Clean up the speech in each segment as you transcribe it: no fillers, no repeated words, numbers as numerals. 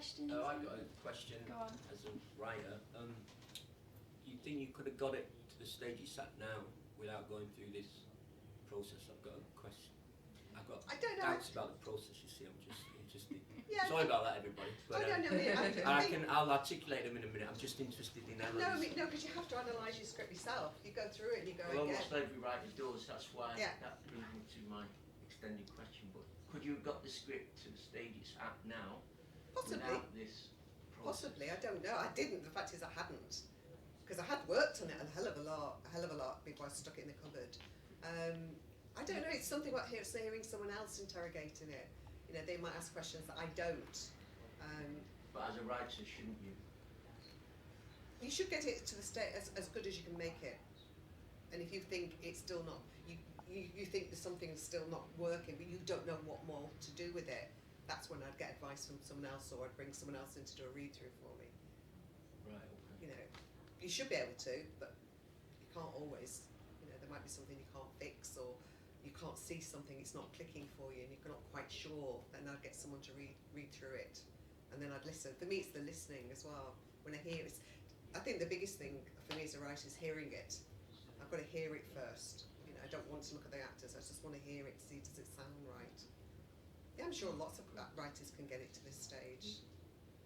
questions? I've got a question Go on. as a writer. You think you could have got it to the stage you sat now without going through this process? I've got a question. I've got doubts about the process, you see. I'm just interested. Yeah. Sorry about that, everybody. But, I'll articulate them in a minute. I'm just interested in elements. No, because you have to analyse your script yourself. You go through it and you go well, again. almost every writer does. That's why Yeah. that brings me to my extended question. But could you have got the script to the stage it's at now Possibly. without this process? Possibly, I don't know. I didn't. The fact is, I hadn't, because I had worked on it a hell of a lot before I stuck it in the cupboard. I don't know. It's something about hearing someone else interrogating it. You know, they might ask questions that I don't. But as a writer, shouldn't you? You should get it to the state as good as you can make it. And if you think it's still not, you think there's something still not working, but you don't know what more to do with it, that's when I'd get advice from someone else, or I'd bring someone else in to do a read through for me. Right. Okay. You know, you should be able to, but you can't always. You know, there might be something you can't fix, or you can't see something, it's not clicking for you, and you're not quite sure. Then I'd get someone to read through it, and then I'd listen. For me, it's the listening as well. When I hear it, I think the biggest thing for me as a writer is hearing it. I've got to hear it first. You know, I don't want to look at the actors. I just want to hear it, see does it sound right. Yeah, I'm sure lots of writers can get it to this stage.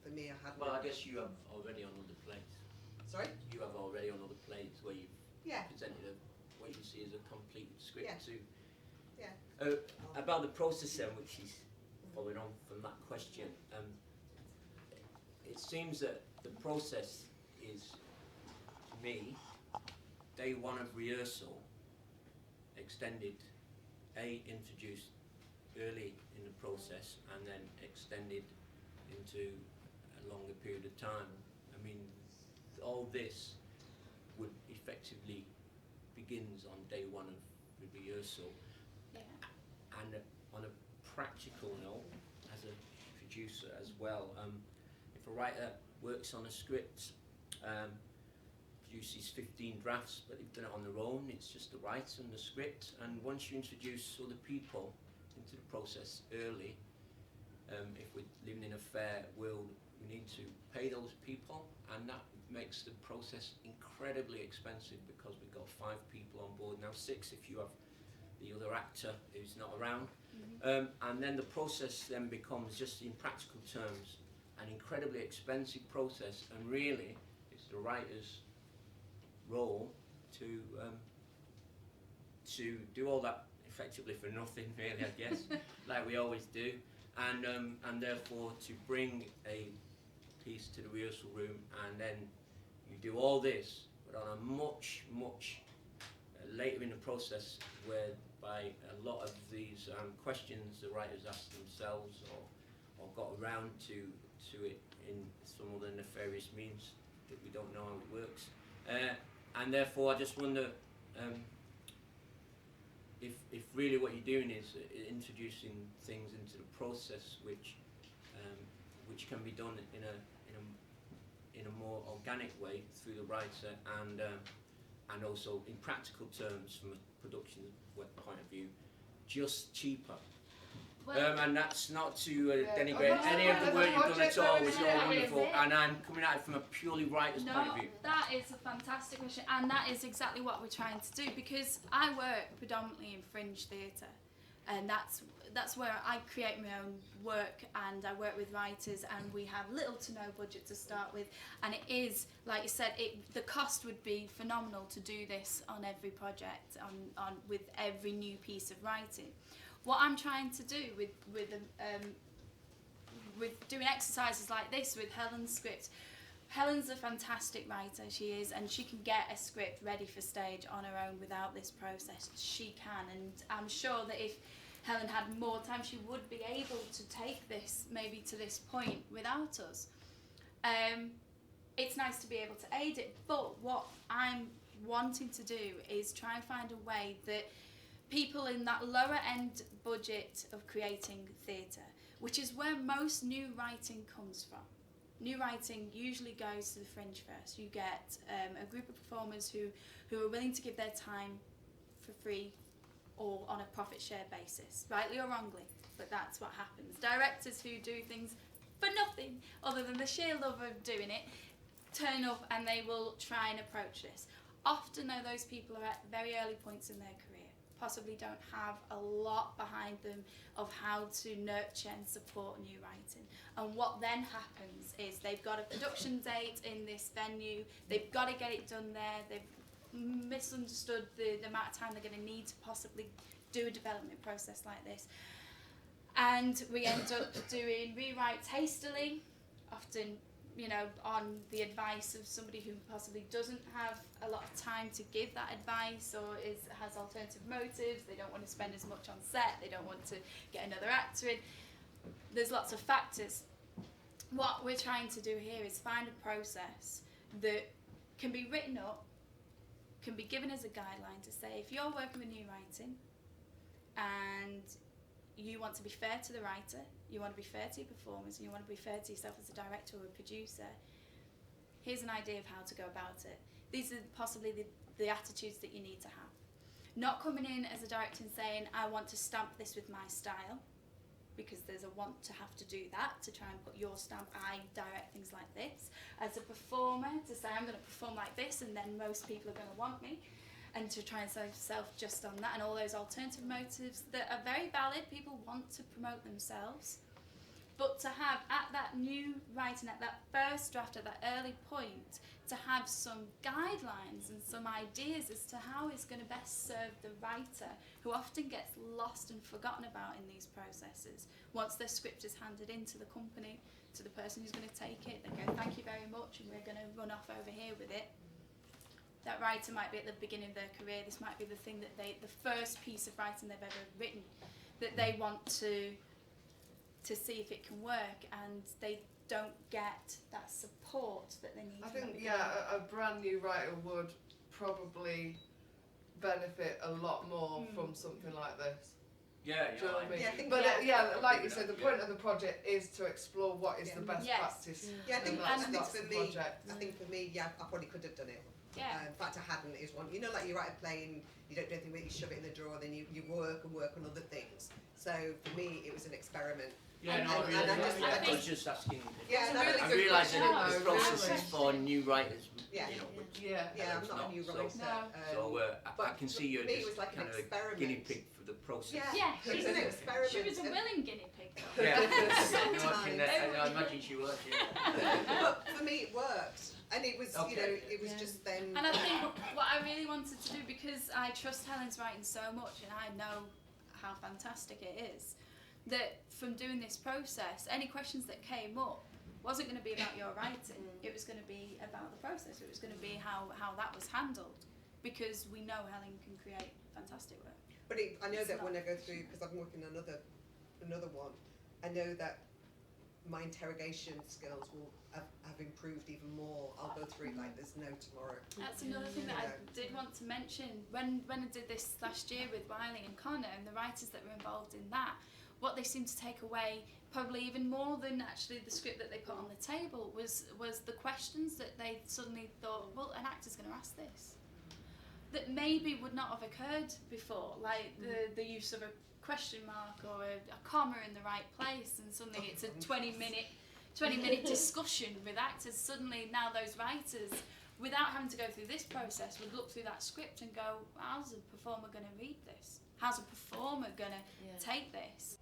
For me, I hadn't. Well, I guess you have already on other plays. Sorry? You have already on other plays where you've Yeah. presented what you see as a complete script Yeah. too. Yeah. About the process then, which is following on from that question, it seems that the process is, to me, day one of rehearsal, extended, introduced early in the process and then extended into a longer period of time. I mean, all this would effectively begins on day one of the rehearsal. Yeah. And on a practical note, as a producer as well, if a writer works on a script, produces 15 drafts, but they've done it on their own, it's just the writer and the script, and once you introduce other people into the process early, if we're living in a fair world, we need to pay those people, and that makes the process incredibly expensive because we've got 5 people on board, now 6 if you have the other actor who's not around. And then the process then becomes, just in practical terms, an incredibly expensive process, and really it's the writer's role to do all that effectively for nothing, really, I guess, like we always do, and therefore to bring a piece to the rehearsal room, and then you do all this, but on a much later in the process, whereby a lot of these questions the writers asked themselves or got around to it in some other nefarious means that we don't know how it works. And therefore I just wonder if really what you're doing is introducing things into the process which can be done in a more organic way through the writer, and also in practical terms from a production point of view, just cheaper. And that's not to denigrate any of the work you've done at all, which is all wonderful, and I'm coming at it from a purely writer's point of view. That is a fantastic question, and that is exactly what we're trying to do, because I work predominantly in fringe theatre, and that's where I create my own work, and I work with writers, and we have little to no budget to start with, and it is, like you said, the cost would be phenomenal to do this on every project, with every new piece of writing. What I'm trying to do with doing exercises like this with Helen's script, Helen's a fantastic writer, she is, and she can get a script ready for stage on her own without this process. She can, and I'm sure that if Helen had more time, she would be able to take this maybe to this point without us. It's nice to be able to aid it, but what I'm wanting to do is try and find a way that people in that lower end budget of creating theatre, which is where most new writing comes from. New writing usually goes to the fringe first. You get a group of performers who are willing to give their time for free or on a profit share basis, rightly or wrongly, but that's what happens. Directors who do things for nothing other than the sheer love of doing it, turn up and they will try and approach this. Often though, those people are at very early points in their career, possibly don't have a lot behind them of how to nurture and support new writing. And what then happens is they've got a production date in this venue, they've got to get it done there, they've misunderstood the amount of time they're going to need to possibly do a development process like this. And we end up doing rewrites hastily, often, you know, on the advice of somebody who possibly doesn't have a lot of time to give that advice, or has alternative motives. They don't want to spend as much on set, they don't want to get another actor in. There's lots of factors. What we're trying to do here is find a process that can be written up, can be given as a guideline to say, if you're working with new writing and you want to be fair to the writer, you want to be fair to your performers, and you want to be fair to yourself as a director or a producer, here's an idea of how to go about it. These are possibly the attitudes that you need to have. Not coming in as a director and saying, I want to stamp this with my style, because there's a want to have to do that, to try and put your stamp, I direct things like this. As a performer, to say I'm going to perform like this and then most people are going to want me, and to try and self-just on that, and all those alternative motives that are very valid. People want to promote themselves. But to have, at that new writing, at that first draft, at that early point, to have some guidelines and some ideas as to how it's going to best serve the writer, who often gets lost and forgotten about in these processes. Once their script is handed into the company, to the person who's going to take it, they go, thank you very much, and we're going to run off over here with it. That writer might be at the beginning of their career. This might be the thing that the first piece of writing they've ever written, that they want to see if it can work, and they don't get that support that they need. I think, a brand new writer would probably benefit a lot more from something like this. Yeah, Do you know what I mean? Yeah, I think- But like you said, the point of the project is to explore what is the best Yes. practice. Yeah, I think, and I think that's for the me, project. I think for me, yeah, I probably could have done it. Yeah. In fact, I hadn't. Is one, you know, like you write a play and you don't do anything with it, you shove it in the drawer, then you work on other things. So for me, it was an experiment. Yeah, And- no, and really, I just- I I was just asking. Yeah, It's a really I good realise that question. the process Really. is for new writers. Yeah. You know, Yeah. Yeah, I'm it's not a not, new so- writer. No. so I but can see you're for me, it just was like an kind of a experiment. guinea pig for the process. Yeah, Yeah, it was an experiment. She was a willing guinea pig, though. Yeah, Sometimes. I imagine she was. Yeah. But for me, it worked, and it was, you know, Okay. it was just then. And I think what I really wanted to do, because I trust Helen's writing so much and I know how fantastic it is, that from doing this process, any questions that came up wasn't going to be about your writing, it was going to be about the process, it was going to be how that was handled, because we know Helen can create fantastic work. But I know It's that not- when I go through, because I'm working on another one, I know that my interrogation skills will have improved even more. I'll go through it like there's no tomorrow. That's another thing that I did want to mention. When I did this last year with Wiley and Connor and the writers that were involved in that, what they seemed to take away, probably even more than actually the script that they put on the table, was the questions that they suddenly thought, well, an actor's going to ask this, that maybe would not have occurred before, like the use of a question mark or a comma in the right place, and suddenly it's a 20-minute discussion with actors. Suddenly now those writers, without having to go through this process, would look through that script and go, how's a performer going to read this? How's a performer going to take this?